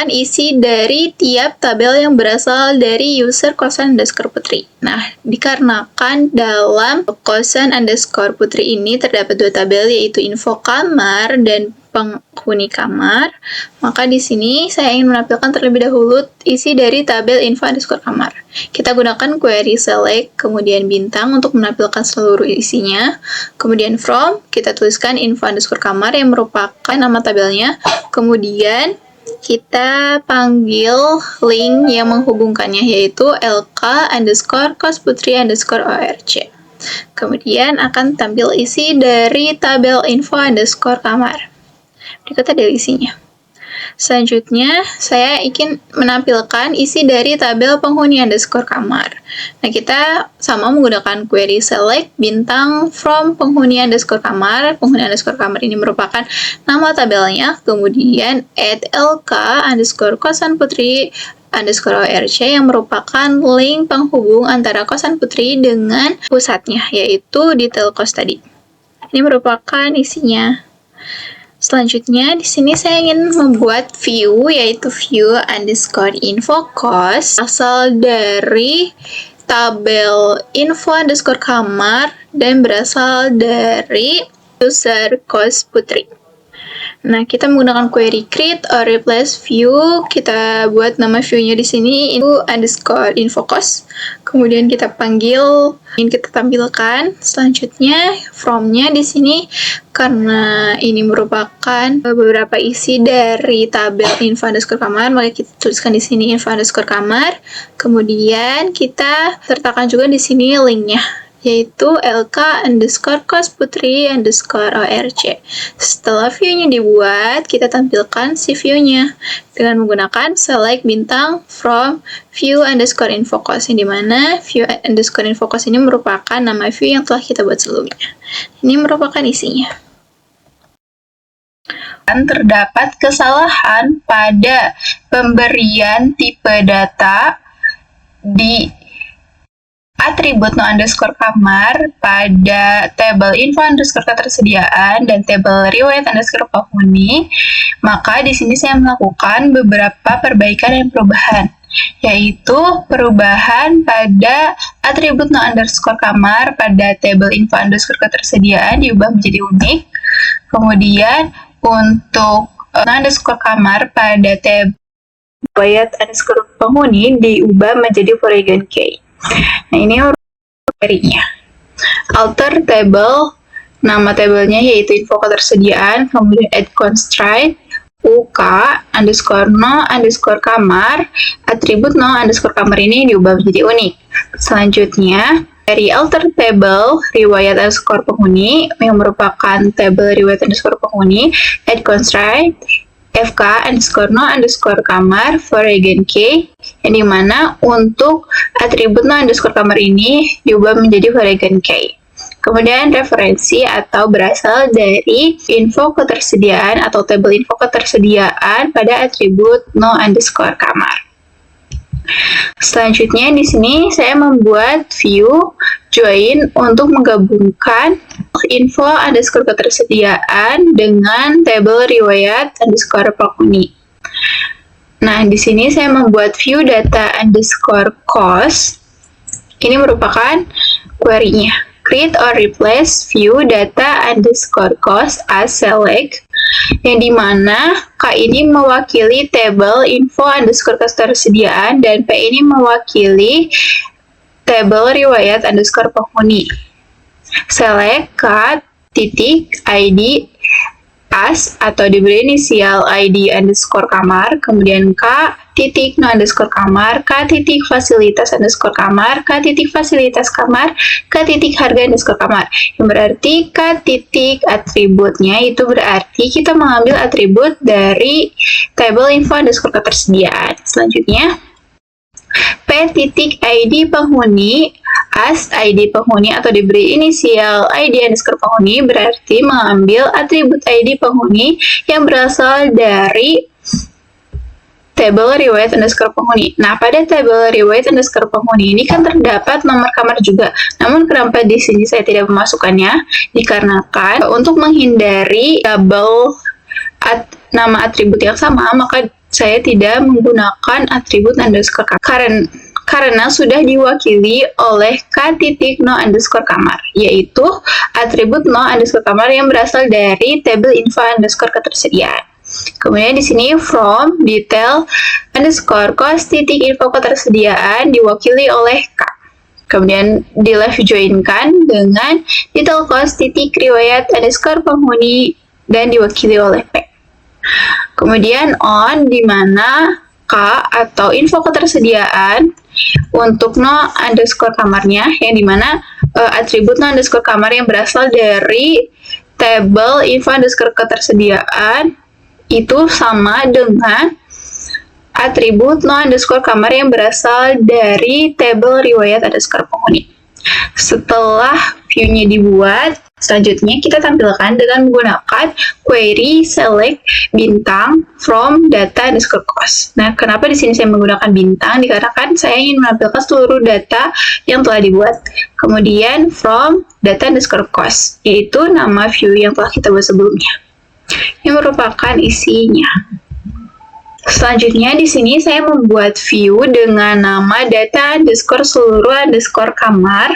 isi dari tiap tabel yang berasal dari user kosan underscore putri. Nah, dikarenakan dalam kosan underscore putri ini terdapat dua tabel, yaitu info kamar dan penghuni kamar, maka di sini saya ingin menampilkan terlebih dahulu isi dari tabel info underscore kamar. Kita gunakan query select, kemudian bintang untuk menampilkan seluruh isinya, kemudian from, kita tuliskan info underscore kamar yang merupakan nama tabelnya, kemudian kita panggil link yang menghubungkannya, yaitu lk underscore kos putri underscore orc. Kemudian akan tampil isi dari tabel info underscore kamar. Berikut adalah isinya. Selanjutnya, saya ingin menampilkan isi dari tabel penghuni underscore kamar. Nah, kita sama menggunakan query select bintang from penghuni underscore kamar. Penghuni underscore kamar ini merupakan nama tabelnya, kemudian add lk underscore kosan putri underscore orc yang merupakan link penghubung antara kosan putri dengan pusatnya, yaitu detail kos tadi. Ini merupakan isinya. Selanjutnya, di sini saya ingin membuat view, yaitu view underscore info kos, asal dari tabel info underscore kamar dan berasal dari user kos putri. Nah, kita menggunakan query create or replace view. Kita buat nama view-nya di sini itu underscore info kos. Kemudian kita panggil, ingin kita tampilkan. Selanjutnya, from-nya di sini karena ini merupakan beberapa isi dari tabel info underscore kamar, maka kita tuliskan di sini info underscore kamar. Kemudian kita sertakan juga di sini link-nya, yaitu lk underscore kos putri underscore orc. Setelah view-nya dibuat, kita tampilkan si view-nya dengan menggunakan select bintang from view underscore info kos, yang dimana view underscore info kos ini merupakan nama view yang telah kita buat sebelumnya. Ini merupakan isinya. Terdapat kesalahan pada pemberian tipe data di atribut no underscore kamar pada tabel info underscore ketersediaan dan tabel riwayat underscore penghuni, maka di sini saya melakukan beberapa perbaikan dan perubahan, yaitu perubahan pada atribut no underscore kamar pada tabel info underscore ketersediaan diubah menjadi unik, kemudian untuk no underscore kamar pada tabel riwayat underscore penghuni diubah menjadi foreign key. Nah, ini query-nya. Alter table, nama tabelnya yaitu info ketersediaan, kemudian add constraint, UK underscore no underscore kamar, atribut no underscore kamar ini diubah menjadi unik. Selanjutnya, dari alter table riwayat underscore penghuni yang merupakan tabel riwayat underscore penghuni, add constraint, FK underscore no underscore kamar for regen K, yang dimana untuk atribut no underscore kamar ini diubah menjadi for regen K. Kemudian referensi atau berasal dari info ketersediaan atau tabel info ketersediaan pada atribut no underscore kamar. Selanjutnya di sini saya membuat view join untuk menggabungkan info underscore ketersediaan dengan tabel riwayat underscore penghuni. Nah, di sini saya membuat view data underscore cost. Ini merupakan query-nya. Create or replace view data underscore cost as select, yang dimana K ini mewakili tabel info underscore ketersediaan dan P ini mewakili tabel riwayat underscore penghuni. Select K titik ID as atau diberi inisial ID underscore kamar, kemudian K titik no underscore kamar, K titik fasilitas underscore kamar, K titik fasilitas kamar, K titik harga underscore kamar. Yang berarti K titik atributnya itu berarti kita mengambil atribut dari tabel info underscore ketersediaan. Selanjutnya, P titik ID penghuni as ID penghuni atau diberi inisial ID underscore penghuni berarti mengambil atribut ID penghuni yang berasal dari tabel riwayat underscore penghuni. Nah, pada tabel riwayat underscore penghuni ini kan terdapat nomor kamar juga. Namun kenapa di sini saya tidak memasukkannya? Dikarenakan untuk menghindari double nama atribut yang sama, maka saya tidak menggunakan atribut underscore kamar karena sudah diwakili oleh K titik no underscore kamar, yaitu atribut no underscore kamar yang berasal dari tabel info underscore ketersediaan. Kemudian di sini from detail underscore cost titik info ketersediaan diwakili oleh K. Kemudian di left joinkan dengan detail cost titik riwayat underscore penghuni dan diwakili oleh P. Kemudian on di mana K atau info ketersediaan untuk no underscore kamarnya, yang dimana atribut no underscore kamar yang berasal dari tabel info underscore ketersediaan itu sama dengan atribut no underscore kamar yang berasal dari tabel riwayat underscore penghuni. Setelah view-nya dibuat, selanjutnya kita tampilkan dengan menggunakan query select bintang from data underscore cost. Nah, kenapa di sini saya menggunakan bintang? Dikarenakan saya ingin menampilkan seluruh data yang telah dibuat. Kemudian from data underscore cost, yaitu nama view yang telah kita buat sebelumnya, yang merupakan isinya. Selanjutnya di sini saya membuat view dengan nama data underscore seluruh underscore kamar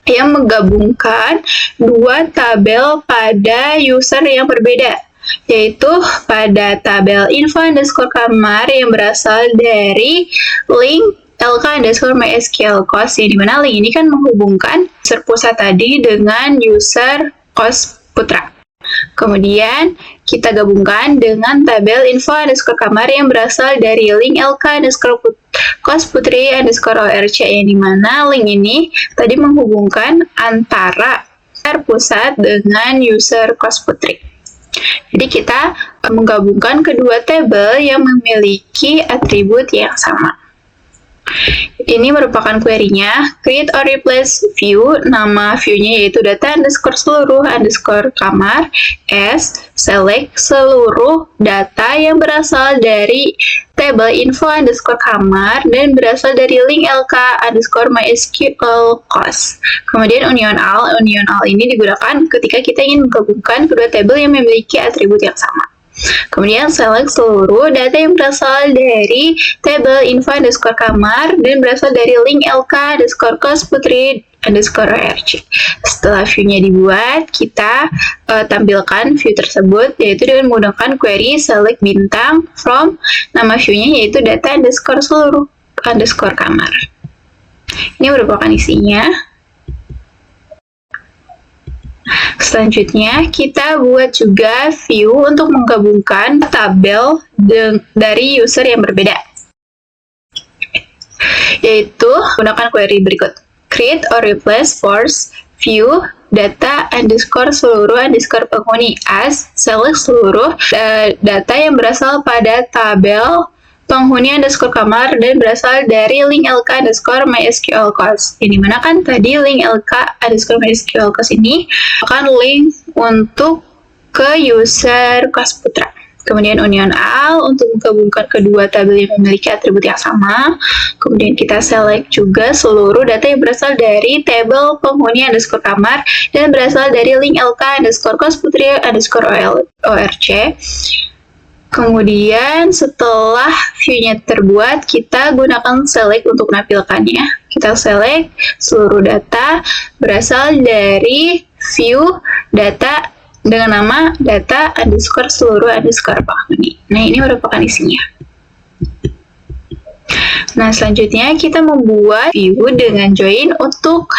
yang menggabungkan dua tabel pada user yang berbeda, yaitu pada tabel info underscore kamar yang berasal dari link LK underscore MySQL cost, yang dimana link ini kan menghubungkan user pusat tadi dengan user cost putra. Kemudian kita gabungkan dengan tabel info underscore kamar yang berasal dari link LK underscore cost putri underscore ORC, yang dimana link ini tadi menghubungkan antara user pusat dengan user cost putri. Jadi kita menggabungkan kedua tabel yang memiliki atribut yang sama. Ini merupakan query-nya, create or replace view, nama view-nya yaitu data underscore seluruh underscore kamar, as select seluruh data yang berasal dari tabel info underscore kamar dan berasal dari link LK underscore MySQL cost. Kemudian union all ini digunakan ketika kita ingin menggabungkan kedua tabel yang memiliki atribut yang sama. Kemudian select seluruh data yang berasal dari tabel info underscore kamar dan berasal dari link LK underscore cost putri underscore ORC. Setelah view-nya dibuat, kita tampilkan view tersebut yaitu dengan menggunakan query select bintang from nama view-nya yaitu data underscore seluruh underscore kamar. Ini merupakan isinya. Selanjutnya, kita buat juga view untuk menggabungkan tabel dari user yang berbeda. Yaitu, gunakan query berikut. Create or replace force view data underscore seluruh underscore penghuni as select seluruh data yang berasal pada tabel penghuni underscore kamar dan berasal dari link LK underscore MySQL course. Ini mana kan tadi link LK underscore MySQL course ini akan link untuk ke user kelas putra. Kemudian union all untuk menggabungkan kedua tabel yang memiliki atribut yang sama. Kemudian kita select juga seluruh data yang berasal dari tabel penghuni underscore kamar dan berasal dari link LK underscore kelas putri underscore ORC. Kemudian setelah view-nya terbuat, kita gunakan select untuk menampilkannya. Kita select seluruh data berasal dari view data dengan nama data underscore seluruh underscore penghuni. Nah, ini merupakan isinya. Nah, selanjutnya kita membuat view dengan join untuk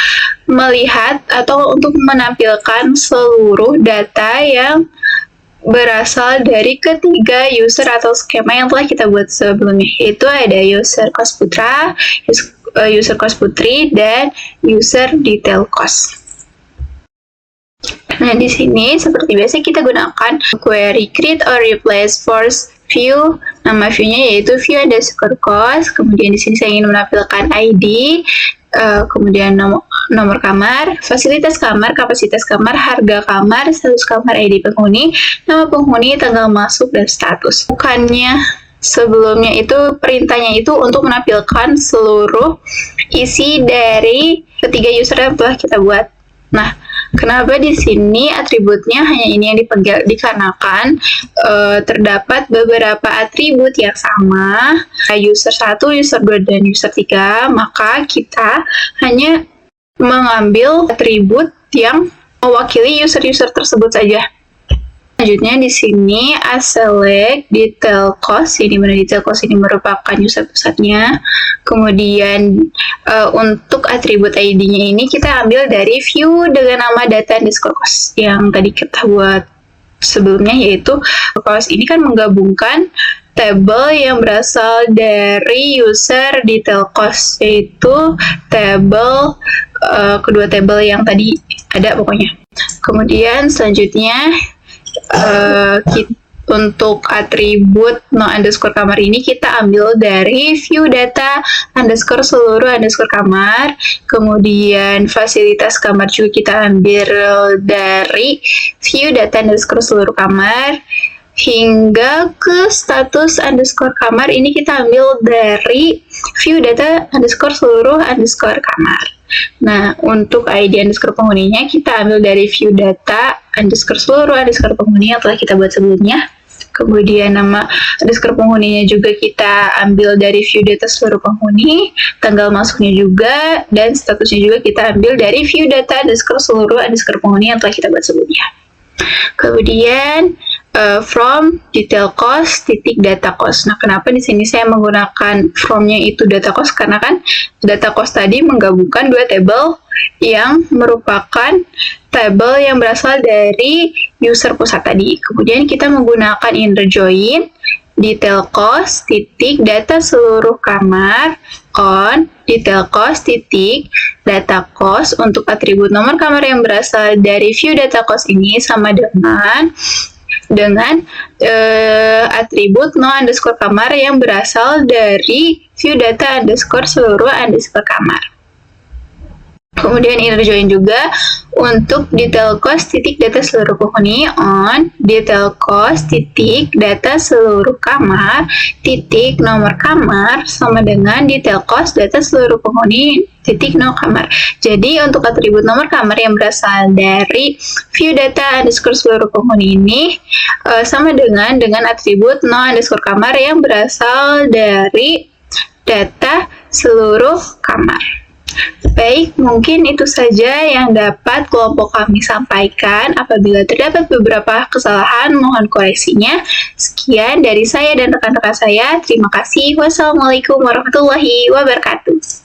melihat atau untuk menampilkan seluruh data yang berasal dari ketiga user atau skema yang telah kita buat sebelumnya, yaitu ada user cost putra, user cost putri, dan user detail cost. Nah, di sini seperti biasa kita gunakan query create or replace force view. Nama view-nya yaitu view underscore cost. Kemudian di sini saya ingin menampilkan ID, kemudian nomor kamar, fasilitas kamar, kapasitas kamar, harga kamar, status kamar, ID penghuni, nama penghuni, tanggal masuk, dan status. Bukannya sebelumnya itu perintahnya itu untuk menampilkan seluruh isi dari ketiga user yang telah kita buat. Nah, kenapa di sini atributnya hanya ini yang dipegang? Dikarenakan terdapat beberapa atribut yang sama, user 1, user 2, dan user 3, maka kita hanya mengambil atribut yang mewakili user-user tersebut saja. Selanjutnya di sini select detail cost, ini mana detail cost ini merupakan user pusatnya. Kemudian untuk atribut ID-nya ini kita ambil dari view dengan nama data underscore cost yang tadi kita buat sebelumnya, yaitu cost ini kan menggabungkan tabel yang berasal dari user detail cost, yaitu tabel kedua tabel yang tadi ada pokoknya. Kemudian selanjutnya untuk atribut no underscore kamar ini kita ambil dari view data underscore seluruh underscore kamar. Kemudian fasilitas kamar juga kita ambil dari view data underscore seluruh kamar. Hingga ke status underscore kamar ini kita ambil dari view data underscore seluruh underscore kamar. Nah, untuk ID underscore penghuninya kita ambil dari view data underscore seluruh underscore penghuni yang telah kita buat sebelumnya. Kemudian nama underscore penghuninya juga kita ambil dari view data seluruh penghuni, tanggal masuknya juga, dan statusnya juga kita ambil dari view data underscore seluruh underscore penghuni yang telah kita buat sebelumnya. Kemudian from detail cost titik data cost. Nah, kenapa di sini saya menggunakan from-nya itu data cost? Karena kan data cost tadi menggabungkan dua tabel yang merupakan tabel yang berasal dari user pusat tadi. Kemudian kita menggunakan inner join detail cost titik data seluruh kamar on detail cost titik data cost untuk atribut nomor kamar yang berasal dari view data cost ini sama dengan atribut no underscore kamar yang berasal dari view data underscore seluruh underscore kamar. Kemudian inner join juga untuk detail cost titik data seluruh penghuni on detail cost titik data seluruh kamar titik nomor kamar sama dengan detail cost data seluruh penghuni titik no kamar. Jadi untuk atribut nomor kamar yang berasal dari view data underscore seluruh penghuni ini sama dengan atribut no underscore kamar yang berasal dari data seluruh kamar. Baik, mungkin itu saja yang dapat kelompok kami sampaikan. Apabila terdapat beberapa kesalahan, mohon koreksinya. Sekian dari saya dan rekan-rekan saya. Terima kasih. Wassalamualaikum warahmatullahi wabarakatuh.